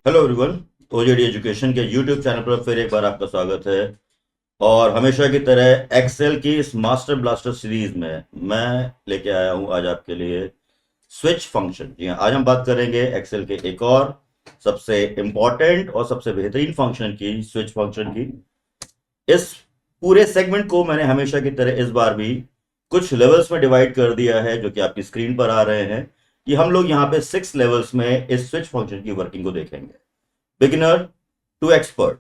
Hello everyone. OJD education के YouTube channel पर फिर एक बार आपका स्वागत है। और हमेशा की तरह एक्सेल की इस मास्टर ब्लास्टर सीरीज में मैं लेके आया हूं आज आपके लिए स्विच फंक्शन। जी हाँ, आज हम बात करेंगे एक्सेल के एक और सबसे इंपॉर्टेंट और सबसे बेहतरीन फंक्शन की, स्विच फंक्शन की। इस पूरे सेगमेंट को मैंने हमेशा की तरह इस बार भी कुछ लेवल्स में डिवाइड कर दिया है, जो कि आपकी स्क्रीन पर आ रहे हैं, कि हम लोग यहाँ पे 6 लेवल्स में इस स्विच फंक्शन की वर्किंग को देखेंगे, बिगिनर टू एक्सपर्ट।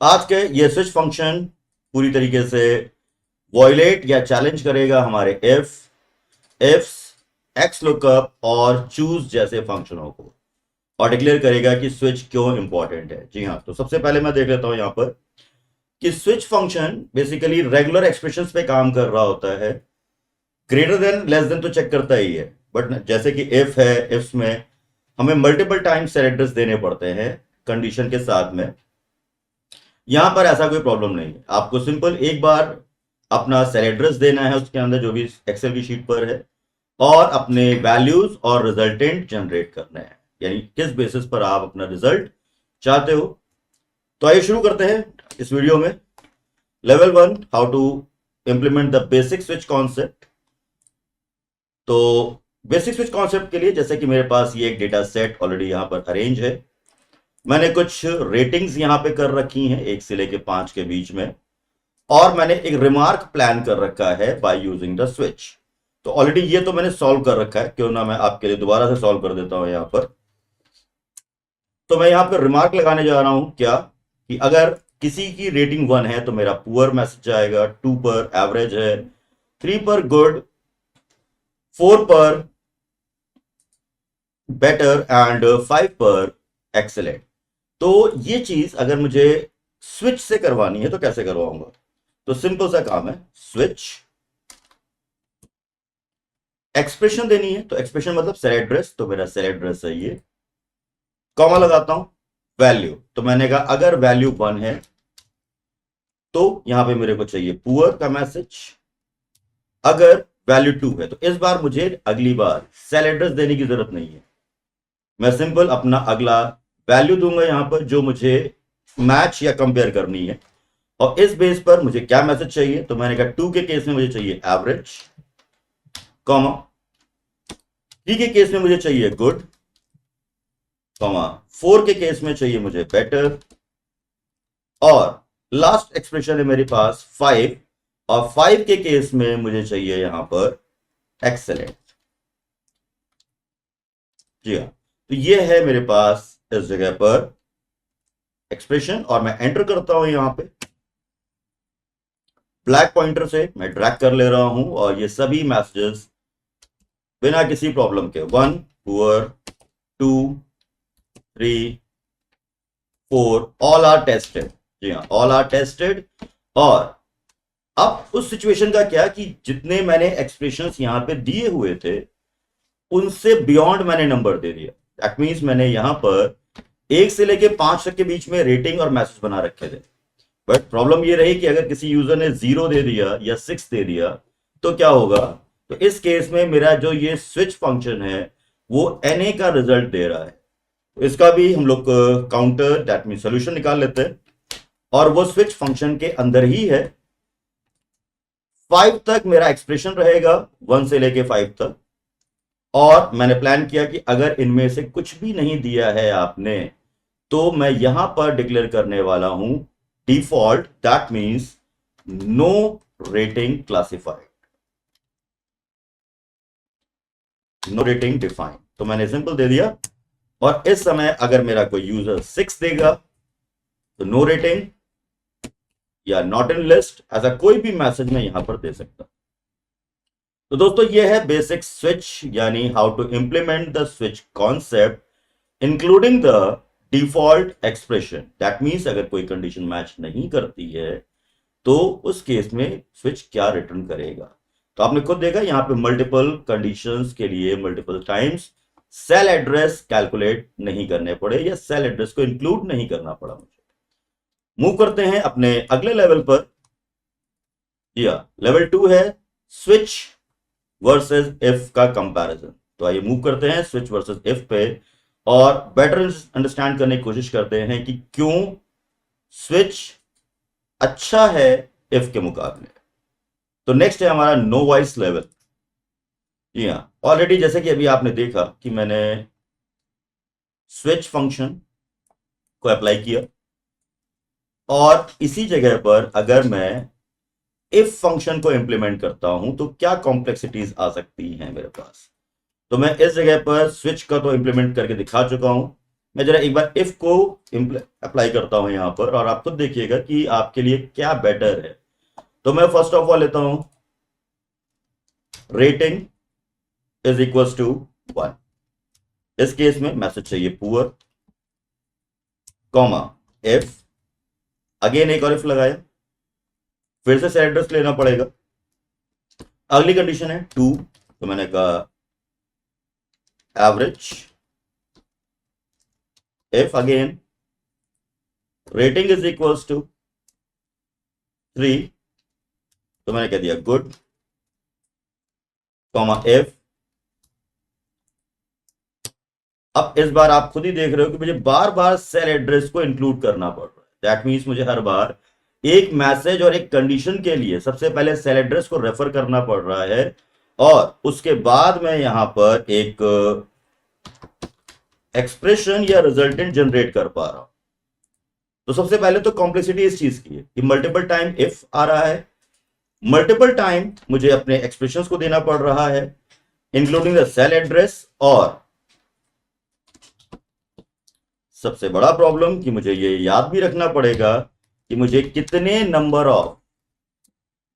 आज के ये स्विच फंक्शन पूरी तरीके से वॉयलेट या चैलेंज करेगा हमारे इफ्स, एक्स लुकअप और चूज जैसे फंक्शनों को, और डिक्लेयर करेगा कि स्विच क्यों इंपॉर्टेंट है। जी हाँ, तो सबसे पहले मैं देख लेता हूं यहां पर कि switch function basically regular expressions पे काम कर रहा होता है। ग्रेटर देन लेस देन तो चेक करता ही है, बट जैसे कि इफ है, इफ्स में हमें मल्टीपल टाइम सेट एड्रेस देने पड़ते हैं कंडीशन के साथ में। यहां पर ऐसा कोई प्रॉब्लम नहीं है, आपको सिंपल एक बार अपना सेल एड्रेस देना है उसके अंदर जो भी एक्सेल की शीट पर है, और अपने वैल्यूज और रिजल्टेंट जनरेट करना है, यानी किस बेसिस पर आप अपना रिजल्ट चाहते हो। तो आइए शुरू करते हैं इस वीडियो में। Level 1, how to implement the basic switch concept. तो बेसिक स्विच कॉन्सेप्ट के लिए, जैसे कि मेरे पास ये एक डेटा सेट ऑलरेडी यहां पर अरेंज है, मैंने कुछ रेटिंग्स यहां पे कर रखी हैं 1 से लेके 5 के बीच में, और मैंने एक रिमार्क प्लान कर रखा है बाय यूजिंग द स्विच। तो ऑलरेडी ये तो मैंने सॉल्व कर रखा है, क्यों ना मैं आपके लिए दोबारा से सॉल्व कर देता हूं यहां पर। तो मैं यहां पर रिमार्क लगाने जा रहा हूं क्या, कि अगर किसी की रेटिंग 1 है तो मेरा पुअर मैसेज आएगा, 2 पर एवरेज है, 3 पर गुड, 4 पर बेटर एंड 5 पर एक्सेलेंट। तो ये चीज अगर मुझे स्विच से करवानी है तो कैसे करवाऊंगा? तो सिंपल सा काम है, स्विच एक्सप्रेशन देनी है, तो एक्सप्रेशन मतलब सेल एड्रेस, तो मेरा सेल एड्रेस है ये, कॉमा लगाता हूं, वैल्यू। तो मैंने कहा अगर वैल्यू 1 है तो यहां पे मेरे को चाहिए पुअर का मैसेज, अगर वैल्यू 2 है तो इस बार मुझे अगली बार सेल एड्रेस देने की जरूरत नहीं है, मैं सिंपल अपना अगला वैल्यू दूंगा यहां पर जो मुझे मैच या कंपेयर करनी है। और इस बेस पर मुझे क्या मैसेज चाहिए, तो मैंने कहा 2 के केस में मुझे चाहिए एवरेज, कॉमा 3 के केस में मुझे चाहिए गुड, कॉमा 4 के केस में चाहिए मुझे बेटर, और लास्ट एक्सप्रेशन है मेरे पास 5, और 5 के केस में मुझे चाहिए यहां पर एक्सेलेंट। जी हाँ, तो ये है मेरे पास इस जगह पर एक्सप्रेशन, और मैं एंटर करता हूं यहां पे ब्लैक पॉइंटर से मैं ड्रैग कर ले रहा हूं, और ये सभी मैसेजेस बिना किसी प्रॉब्लम के 1 पुअर, 2, 3, 4 ऑल आर टेस्टेड। जी हाँ, ऑल आर टेस्टेड। और अब उस सिचुएशन का क्या कि जितने मैंने एक्सप्रेशंस यहां पे दिए हुए थे उनसे बियॉन्ड मैंने नंबर दे दिया। दैट मीन्स मैंने यहां पर 1 से लेके 5 तक के बीच में रेटिंग और मैसेज बना रखे थे, बट प्रॉब्लम ये रही कि अगर किसी यूजर ने 0 दे दिया या 6 दे दिया तो क्या होगा। तो इस केस में मेरा जो ये स्विच फंक्शन है वो NA का रिजल्ट दे रहा है, तो इसका भी हम लोग काउंटर दैट मीन सोल्यूशन निकाल लेते हैं, और वो स्विच फंक्शन के अंदर ही है। 5 तक मेरा एक्सप्रेशन रहेगा, 1 से लेके 5 तक, और मैंने प्लान किया कि अगर इनमें से कुछ भी नहीं दिया है आपने तो मैं यहां पर डिक्लेयर करने वाला हूं default, that means no rating classified, no rating defined. तो मैंने सिंपल दे दिया, और इस समय अगर मेरा कोई यूजर 6 देगा तो नो रेटिंग या नॉट इन लिस्ट, ऐसा कोई भी मैसेज मैं यहां पर दे सकता। तो दोस्तों ये है बेसिक स्विच, यानी how to implement the switch concept including the default expression. That means अगर कोई कंडीशन मैच नहीं करती है तो उस केस में स्विच क्या रिटर्न करेगा। तो आपने खुद देखा यहां पे मल्टीपल कंडीशंस के लिए multiple times cell address calculate नहीं करने पड़े, या सेल एड्रेस को इंक्लूड नहीं करना पड़ा मुझे। मूव करते हैं अपने अगले लेवल पर। या लेवल 2 है स्विच वर्सेस इफ का कंपैरिजन। तो आइए मूव करते हैं स्विच वर्सेस इफ पे, और बेटर अंडरस्टैंड करने की कोशिश करते हैं कि क्यों स्विच अच्छा है इफ के मुकाबले। तो नेक्स्ट है हमारा नो वॉइस लेवल। जी हाँ, ऑलरेडी जैसे कि अभी आपने देखा कि मैंने स्विच फंक्शन को अप्लाई किया, और इसी जगह पर अगर मैं इफ फंक्शन को इंप्लीमेंट करता हूं तो क्या कॉम्प्लेक्सिटीज आ सकती हैं मेरे पास। तो मैं इस जगह पर स्विच का तो इंप्लीमेंट करके दिखा चुका हूं। मैं जरा एक बार इफ को अप्लाई करता हूं यहां पर, और आप खुद देखिएगा कि आपके लिए क्या बेटर है। तो मैं फर्स्ट ऑफ ऑल लेता हूं रेटिंग इज इक्वल टू 1। इस केस में मैसेज चाहिए पुअर, कॉमा इफ, अगेन एक और इफ लगाया, फिर से सेट एड्रेस लेना पड़ेगा। अगली कंडीशन है 2, तो मैंने कहा average, if again rating is equal to 3, तो मैंने कह दिया गुड, कॉमा इफ। अब इस बार आप खुद ही देख रहे हो कि मुझे बार बार सेल एड्रेस को इंक्लूड करना पड़ रहा है। दैट मीन्स मुझे हर बार एक मैसेज और एक कंडीशन के लिए सबसे पहले सेल एड्रेस को रेफर करना पड़ रहा है, और उसके बाद मैं यहां पर एक एक्सप्रेशन या रिजल्टेंट जनरेट कर पा रहा हूं। तो सबसे पहले तो कॉम्प्लेक्सिटी इस चीज की है कि मल्टीपल टाइम इफ आ रहा है, मल्टीपल टाइम मुझे अपने एक्सप्रेशंस को देना पड़ रहा है इंक्लूडिंग द सेल एड्रेस, और सबसे बड़ा प्रॉब्लम कि मुझे ये याद भी रखना पड़ेगा कि मुझे कितने नंबर ऑफ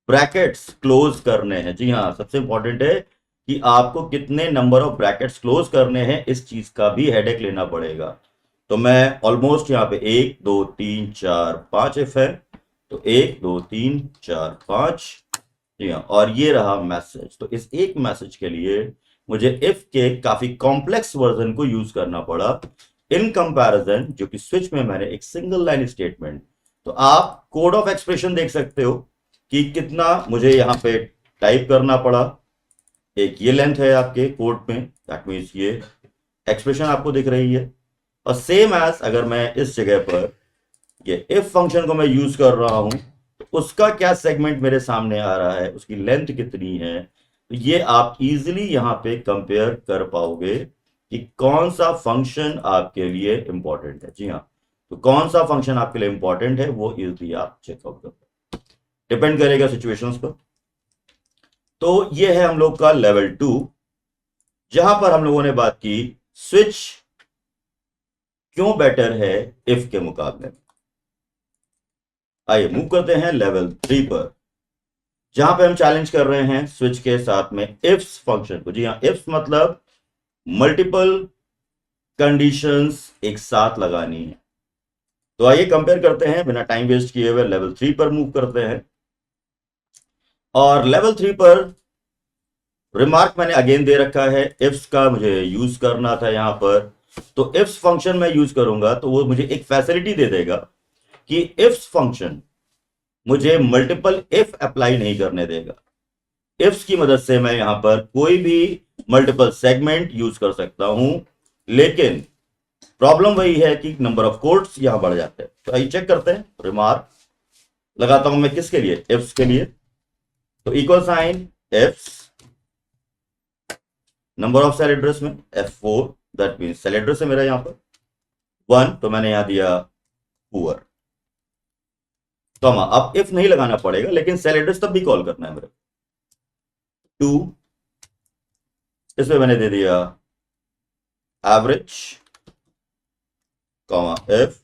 ब्रैकेट्स क्लोज करने हैं। जी हाँ, सबसे इंपॉर्टेंट है कि आपको कितने नंबर ऑफ ब्रैकेट्स क्लोज करने हैं, इस चीज का भी हेडेक लेना पड़ेगा। तो मैं ऑलमोस्ट यहां पे 1 2 3 4 5 इफ है, तो 1 2 3 4 5। जी हाँ, और ये रहा मैसेज। तो इस एक मैसेज के लिए मुझे इफ के काफी कॉम्प्लेक्स वर्जन को यूज करना पड़ा इन कंपैरिजन जो कि स्विच में मैंने एक सिंगल लाइन स्टेटमेंट। तो आप कोड ऑफ एक्सप्रेशन देख सकते हो कि कितना मुझे यहां पे टाइप करना पड़ा। एक ये लेंथ है आपके कोड में, दैट मीन्स ये एक्सप्रेशन आपको दिख रही है। और सेम एज अगर मैं इस जगह पर ये इफ फंक्शन को मैं यूज कर रहा हूं, तो उसका क्या सेगमेंट मेरे सामने आ रहा है, उसकी लेंथ कितनी है, तो ये आप इजीली यहां पे कंपेयर कर पाओगे कि कौन सा फंक्शन आपके लिए इंपॉर्टेंट है। जी हाँ, तो कौन सा फंक्शन आपके लिए इंपॉर्टेंट है वो इजीली आप चेकआउट कर, डिपेंड करेगा सिचुएशंस पर। तो ये है हम लोग का लेवल 2, जहां पर हम लोगों ने बात की स्विच क्यों बेटर है इफ के मुकाबले में। आइए मूव करते हैं लेवल 3 पर, जहां पे हम चैलेंज कर रहे हैं स्विच के साथ में इफ्स फंक्शन को। जी हाँ, इफ्स मतलब मल्टीपल कंडीशंस एक साथ लगानी है। तो आइए कंपेयर करते हैं, बिना टाइम वेस्ट किए हुए लेवल 3 पर मूव करते हैं। और लेवल 3 पर रिमार्क मैंने अगेन दे रखा है, इफ्स का मुझे यूज करना था यहां पर। तो इफ्स फंक्शन मैं यूज करूंगा तो वो मुझे एक फैसिलिटी दे देगा कि इफ्स फंक्शन मुझे मल्टीपल इफ अप्लाई नहीं करने देगा। इफ्स की मदद से मैं यहां पर कोई भी मल्टीपल सेगमेंट यूज कर सकता हूं, लेकिन प्रॉब्लम वही है कि नंबर ऑफ कोड्स यहां बढ़ जाते हैं। तो आइए चेक करते हैं। रिमार्क लगाता हूं मैं किसके लिए, इफ्स के लिए। तो equal sign ifs, number of cell address में F4, that mean cell address है मेरा यहां पर 1, तो मैंने यहां दिया पुअर, कॉमा। अब इफ नहीं लगाना पड़ेगा, लेकिन सेल एड्रेस तब भी कॉल करना है मेरे 2, इसमें मैंने दे दिया एवरेज, कॉमा इफ।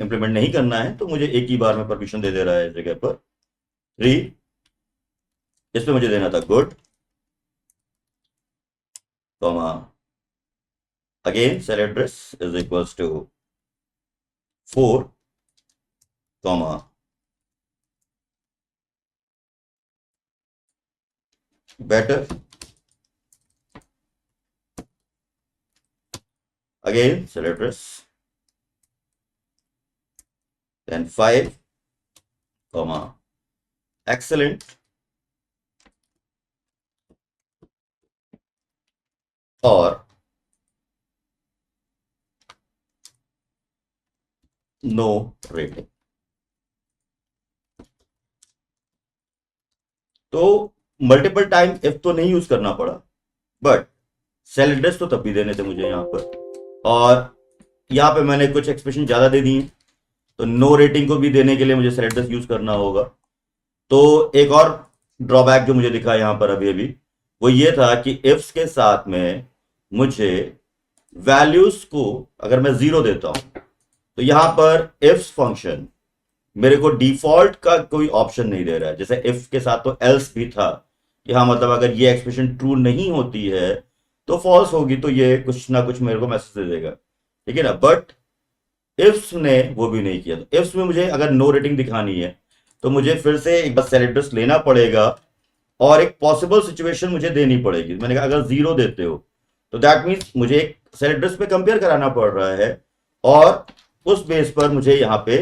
इंप्लीमेंट नहीं करना है तो मुझे एक ही बार में परमिशन दे रहा है इस जगह पर 3, इसमें मुझे देना था good, comma again cell address is equals to 4, comma better, again cell address, then 5, comma excellent, और नो रेटिंग। तो मल्टीपल टाइम इफ तो नहीं यूज करना पड़ा, बट सेल एड्रेस तो तब भी देने थे मुझे यहां पर, और यहां पे मैंने कुछ एक्सप्रेशन ज्यादा दे दी, तो नो रेटिंग को भी देने के लिए मुझे सेल एड्रेस यूज करना होगा। तो एक और ड्रॉबैक जो मुझे दिखा यहां पर अभी अभी, वो ये था कि इफ्स के साथ में मुझे वैल्यूज को अगर मैं जीरो देता हूं, तो यहां पर इफ्स फंक्शन मेरे को डिफॉल्ट का कोई ऑप्शन नहीं दे रहा है। जैसे इफ के साथ तो एल्स भी था कि हाँ मतलब अगर ये एक्सप्रेशन ट्रू नहीं होती है तो फॉल्स होगी, तो ये कुछ ना कुछ मेरे को मैसेज दे देगा, ठीक है ना। बट इफ्स ने वो भी नहीं किया। तो इफ्स में मुझे अगर नो रेटिंग दिखानी है तो मुझे फिर से एक बार सेल एड्रेस लेना पड़ेगा और एक पॉसिबल सिचुएशन मुझे देनी पड़ेगी। मैंने कहा अगर जीरो देते हो तो दैट मीन्स मुझे एक सेल एड्रेस पे कंपेयर कराना पड़ रहा है और उस बेस पर मुझे यहाँ पे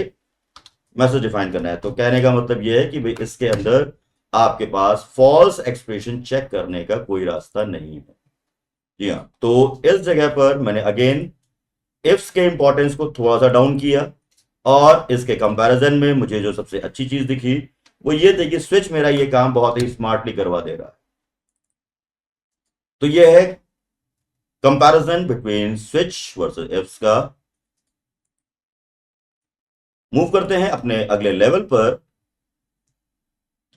मैसेज डिफाइन करना है। तो कहने का मतलब यह है कि भाई इसके अंदर आपके पास फॉल्स एक्सप्रेशन चेक करने का कोई रास्ता नहीं है। जी हाँ, तो इस जगह पर मैंने अगेन इफ्स के इंपॉर्टेंस को थोड़ा सा डाउन किया, और इसके कंपैरिजन में मुझे जो सबसे अच्छी चीज दिखी वो ये थी कि स्विच मेरा ये काम बहुत ही स्मार्टली करवा दे रहा है। तो ये है comparison between switch versus ifs का। मूव करते हैं अपने अगले लेवल पर,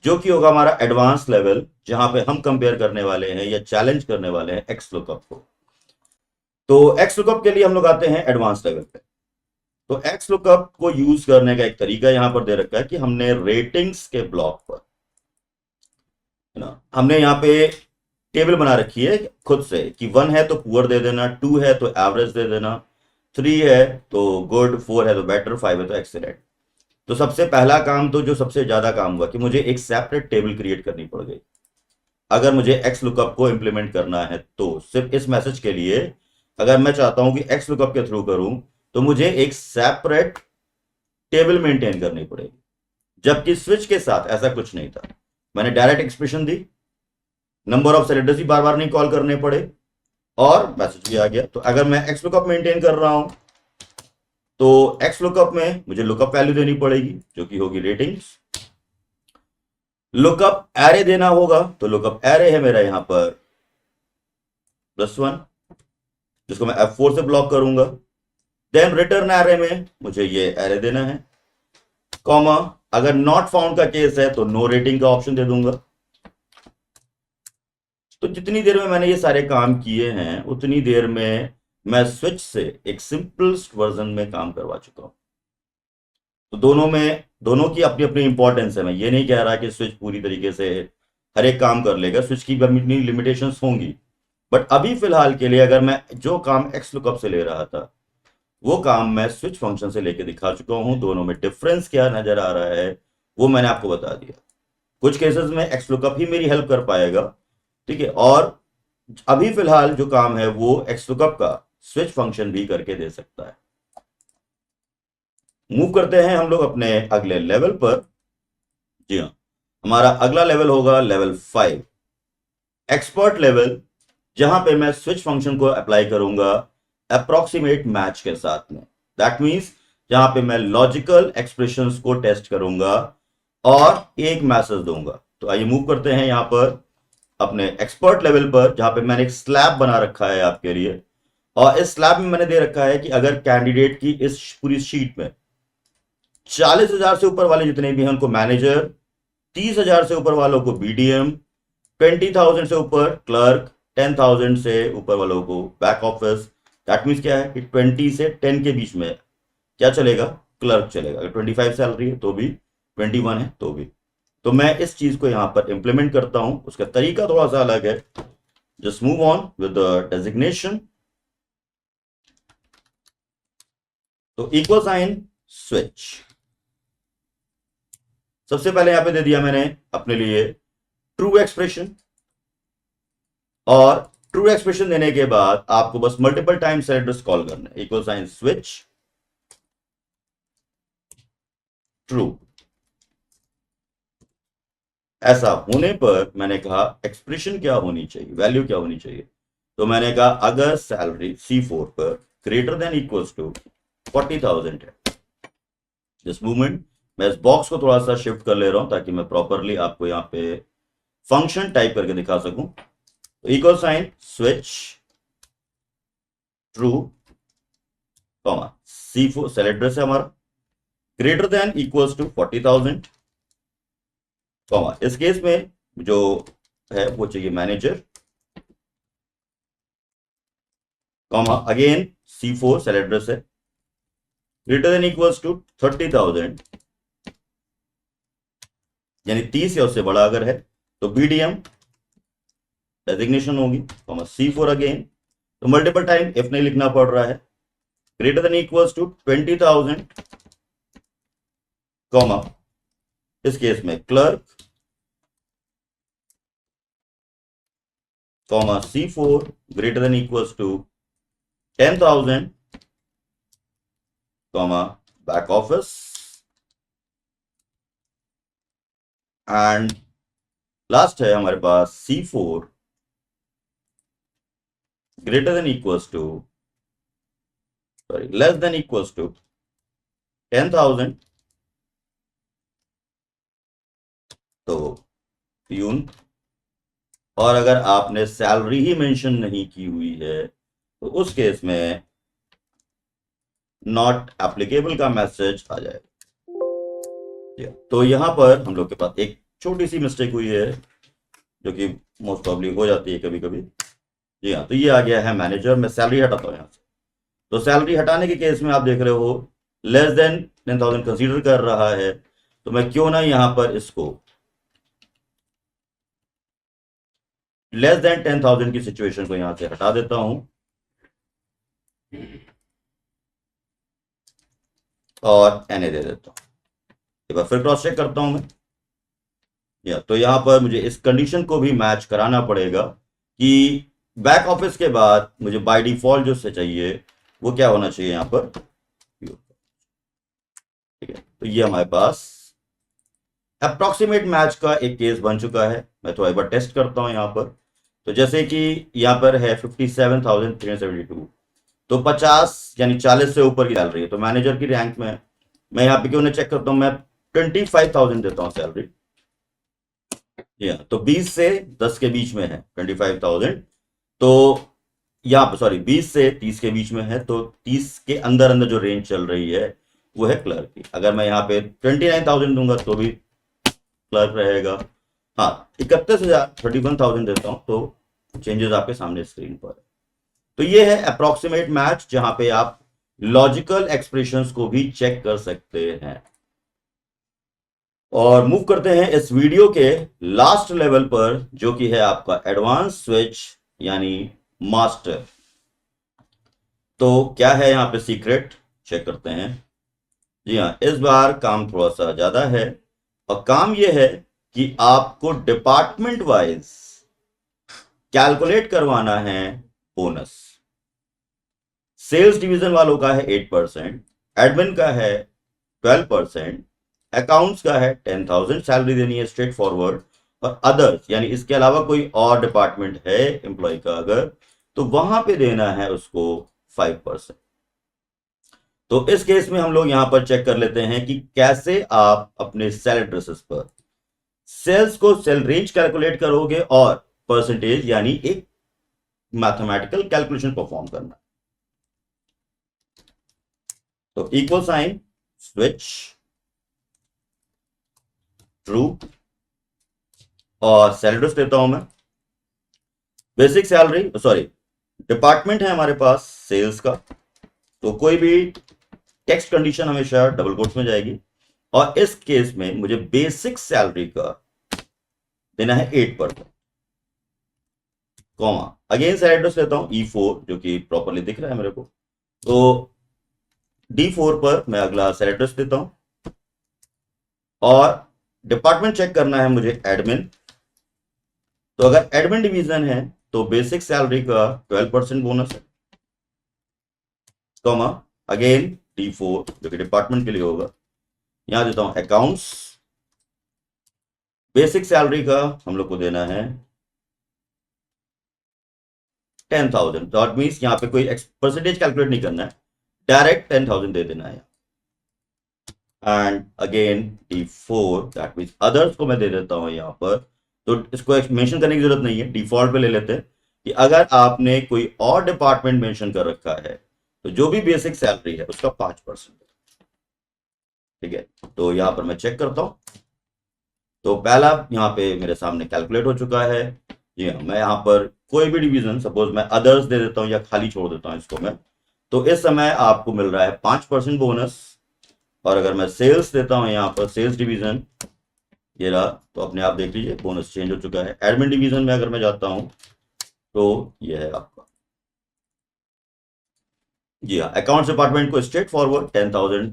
जो कि होगा हमारा एडवांस लेवल, जहां पे हम कंपेयर करने वाले हैं या चैलेंज करने वाले हैं एक्स लुकअप को। तो एक्स लुकअप के लिए हम लोग आते हैं एडवांस लेवल पे। तो एक्स लुकअप को यूज करने का एक तरीका यहां पर दे रखा है कि हमने रेटिंग्स के ब्लॉक पर, है ना, हमने यहाँ पे टेबल बना रखी है खुद से कि 1 है तो पुअर दे देना, 2 है तो एवरेज दे देना, 3 है तो गुड, 4 है तो बेटर, 5 है तो एक्सीलेंट। तो सबसे पहला काम तो जो सबसे ज्यादा काम हुआ कि मुझे एक सेपरेट टेबल क्रिएट करनी पड़ गई अगर मुझे एक्स लुकअप को इंप्लीमेंट करना है। तो सिर्फ इस मैसेज के लिए अगर मैं चाहता हूं कि एक्स लुकअप के थ्रू करूं तो मुझे एक सेपरेट टेबल मेंटेन करनी पड़ेगी, जबकि स्विच के साथ ऐसा कुछ नहीं था। मैंने direct expression the, number of selectors भी बार बार नहीं कॉल करने पड़े, और मैसेज भी आ गया। तो अगर मैं एक्स लुकअप मेंटेन कर रहा हूं तो एक्स लुकअप में मुझे लुकअप वैल्यू देनी पड़ेगी जो कि होगी रेटिंग्स। लुकअप एरे देना होगा, तो लुकअप एरे है मेरा यहां पर +1, जिसको मैं F4 से ब्लॉक करूंगा। देन रिटर्न एरे में मुझे ये एरे देना है, कॉमा अगर नॉट फाउंड का केस है तो नो रेटिंग का ऑप्शन दे दूंगा। तो जितनी देर में मैंने ये सारे काम किए हैं उतनी देर में मैं स्विच से एक सिंपल वर्जन में काम करवा चुका हूं। तो दोनों की अपनी अपनी इंपॉर्टेंस है। मैं ये नहीं कह रहा कि स्विच पूरी तरीके से हर एक काम कर लेगा, स्विच की अपनी लिमिटेशंस होंगी। बट अभी फिलहाल के लिए अगर मैं जो काम एक्स लुकअप से ले रहा था वो काम मैं स्विच फंक्शन से लेके दिखा चुका हूं। दोनों में डिफरेंस क्या नजर आ रहा है वो मैंने आपको बता दिया। कुछ केसेस में एक्स लुकअप ही मेरी हेल्प कर पाएगा, ठीक है, और अभी फिलहाल जो काम है वो एक्स लुकअप का स्विच फंक्शन भी करके दे सकता है। मूव करते हैं हम लोग अपने अगले लेवल पर। जी हाँ, हमारा अगला लेवल होगा लेवल 5, एक्सपर्ट लेवल, जहां पे मैं स्विच फंक्शन को अप्लाई करूंगा अप्रोक्सीमेट मैच के साथ में। दैट मींस जहां पे मैं लॉजिकल एक्सप्रेशंस को टेस्ट करूंगा और एक मैसेज दूंगा। तो आइए मूव करते हैं यहां पर अपने एक्सपर्ट लेवल पर, जहां पे मैंने एक स्लैब बना रखा है आपके लिए, और इस स्लैब में मैंने दे रखा है कि अगर कैंडिडेट की इस पूरी शीट में 40,000 से ऊपर वाले जितने भी हैं उनको मैनेजर, 30,000 से ऊपर वालों को बीडीएम, 20,000 से ऊपर क्लर्क, 10,000 से ऊपर वालों को बैक ऑफिस। दैट मीन्स क्या है कि 20 से 10 के बीच में क्या चलेगा, क्लर्क चलेगा। अगर 25 सैलरी है तो भी, 21 है तो भी। तो मैं इस चीज को यहां पर इंप्लीमेंट करता हूं, उसका तरीका थोड़ा सा अलग है। Just move on with the designation. तो इक्वल साइन स्विच, सबसे पहले यहां पे दे दिया मैंने अपने लिए ट्रू एक्सप्रेशन, और ट्रू एक्सप्रेशन देने के बाद आपको बस multiple time cell address call करना है, इक्वल साइन स्विच ट्रू। ऐसा होने पर मैंने कहा एक्सप्रेशन क्या होनी चाहिए, वैल्यू क्या होनी चाहिए। तो मैंने कहा अगर सैलरी C4 पर ग्रेटर देन इक्वल्स टू 40,000 है दिस मूवमेंट। मैं इस बॉक्स को थोड़ा सा शिफ्ट कर ले रहा हूं ताकि मैं प्रॉपरली आपको यहाँ पे फंक्शन टाइप करके दिखा सकूं। तो equal sign switch true comma C4 cell address है हमारा greater than equals to 40,000 comma इस केस में जो है वो चाहिए manager comma again C4 cell address है ग्रेटर देन इक्वल्स टू 30,000 यानी 30 या उससे बड़ा अगर है तो BDM डेजिग्नेशन होगी कॉमा C4 अगेन। तो मल्टीपल टाइम इफ नहीं लिखना पड़ रहा है greater than equals to 20,000 comma इस केस में clerk comma C4 greater than equals to 10,000 comma back office and last है हमारे पास C4 greater than equals to sorry less than equals to 10,000 तो प्यून। और अगर आपने सैलरी ही मेंशन नहीं की हुई है तो उस केस में नॉट एप्लीकेबल का मैसेज आ जाएगा। तो यहां पर हम लोग के पास एक छोटी सी मिस्टेक हुई है जो कि मोस्ट प्रॉब्ली हो जाती है कभी कभी। जी हाँ, तो ये आ गया है मैनेजर। मैं सैलरी हटाता हूँ यहाँ से। तो सैलरी हटाने के केस में आप देख रहे हो लेस देन 10,000 कंसीडर कर रहा है तो मैं क्यों ना यहां पर इसको लेस देन 10,000 की सिचुएशन को यहां से हटा देता हूं और NA दे देता हूं। एक बार फिर क्रॉस चेक करता हूं मैं या तो यहां पर मुझे इस कंडीशन को भी मैच कराना पड़ेगा कि बैक ऑफिस के बाद मुझे बाय डिफॉल्ट जो से चाहिए वो क्या होना चाहिए यहां पर। ठीक है, तो ये हमारे पास अप्रोक्सीमेट मैच का एक केस बन चुका है। मैं थोड़ा एक बार टेस्ट करता हूं यहां पर। तो जैसे कि यहां पर है 57,372 तो 50 यानी 40 से ऊपर की सैलरी है तो मैनेजर की रैंक में मैं यहाँ पे क्यों ना चेक करता हूँ मैं 25,000 देता हूँ सैलरी। तो 20 से 10 के बीच में है 25,000 तो यहाँ पर सॉरी 20 से 30 के बीच में है तो 30 के अंदर अंदर जो रेंज चल रही है वो है क्लर्क की। अगर मैं यहाँ पे 29,000 दूंगा तो भी क्लर्क रहेगा। हाँ 31,000 31,000 देता हूँ तो चेंजेस आपके सामने स्क्रीन पर है। तो ये है अप्रोक्सीमेट मैच जहां पे आप लॉजिकल एक्सप्रेशंस को भी चेक कर सकते हैं। और मूव करते हैं इस वीडियो के लास्ट लेवल पर जो कि है आपका एडवांस स्विच यानी मास्टर। तो क्या है यहां पे सीक्रेट चेक करते हैं। जी हाँ, इस बार काम थोड़ा सा ज्यादा है और काम यह है कि आपको डिपार्टमेंट वाइज कैलकुलेट करवाना है बोनस। सेल्स डिवीजन वालों का है 8%, एडमिन का है 12%, अकाउंट्स का है 10,000 सैलरी देनी है स्ट्रेट फॉरवर्ड और अदर्स यानी इसके अलावा कोई और डिपार्टमेंट है एम्प्लॉय का अगर तो वहां पे देना है उसको 5%। तो इस केस में हम लोग यहां पर चेक कर लेते हैं कि कैसे आप अपने सेल एड्रेसेस पर सेल्स को सेल रेंज कैलकुलेट करोगे और परसेंटेज यानी एक मैथमेटिकल कैलकुलेशन परफॉर्म करना। तो इक्वल साइन स्विच ट्रू और सेल एड्रेस देता हूं मैं। बेसिक सैलरी सॉरी डिपार्टमेंट है हमारे पास सेल्स का तो कोई भी टेक्स्ट कंडीशन हमेशा डबल कोट्स में जाएगी और इस केस में मुझे बेसिक सैलरी का देना है 8% कॉमा अगेन सेल एड्रेस लेता हूं E4 जो कि प्रॉपरली दिख रहा है मेरे को। तो D4 पर मैं अगला सेल एड्रेस देता हूं और डिपार्टमेंट चेक करना है मुझे एडमिन। तो अगर एडमिन डिवीजन है तो बेसिक सैलरी का 12% बोनस है कॉमा अगेन D4 जो कि डिपार्टमेंट के लिए होगा। यहां देता हूं अकाउंट्स बेसिक सैलरी का हम लोग को देना है 10,000 डॉट मीन्स यहां पे कोई परसेंटेज कैलकुलेट नहीं करना है डायरेक्ट 10,000 दे देना है। And again D4 that means others को मैं दे देता हूं यहां पर। तो इसको मेंशन करने की जरूरत नहीं है, डिफॉल्ट पे ले लेते हैं कि अगर आपने कोई और डिपार्टमेंट मेंशन कर रखा है तो जो भी बेसिक सैलरी है उसका 5%। ठीक है, तो यहां पर मैं चेक करता हूं। तो पहला यहाँ पे मेरे सामने कैलकुलेट हो चुका है। जी हाँ, मैं यहाँ पर कोई भी डिवीजन सपोज मैं अदर्स दे देता हूँ या खाली छोड़ देता हूँ इसको मैं, तो इस समय आपको मिल रहा है 5% बोनस। और अगर मैं सेल्स देता हूँ यहाँ पर सेल्स डिवीजन, ये रहा, तो अपने आप देख लीजिए बोनस चेंज हो चुका है। एडमिन डिवीजन में अगर मैं जाता हूँ तो ये है आपका, जी हाँ, अकाउंट्स डिपार्टमेंट को स्ट्रेट फॉरवर्ड 10,000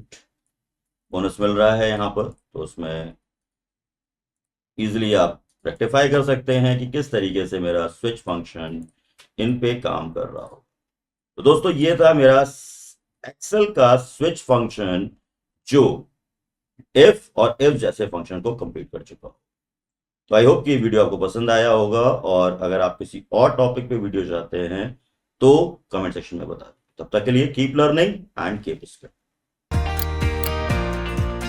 बोनस मिल रहा है यहाँ पर। तो उसमें इजिली आप रेक्टिफाई कर सकते हैं कि किस तरीके से मेरा स्विच फंक्शन इन पे काम कर रहा हो। तो दोस्तों ये था मेरा एक्सेल का स्विच फंक्शन जो इफ और इफ जैसे फंक्शन को कंप्लीट कर चुका हो। तो आई होप कि ये वीडियो आपको पसंद आया होगा, और अगर आप किसी और टॉपिक पे वीडियो चाहते हैं तो कमेंट सेक्शन में बता दें। तब तक के लिए keep learning and keep skilling.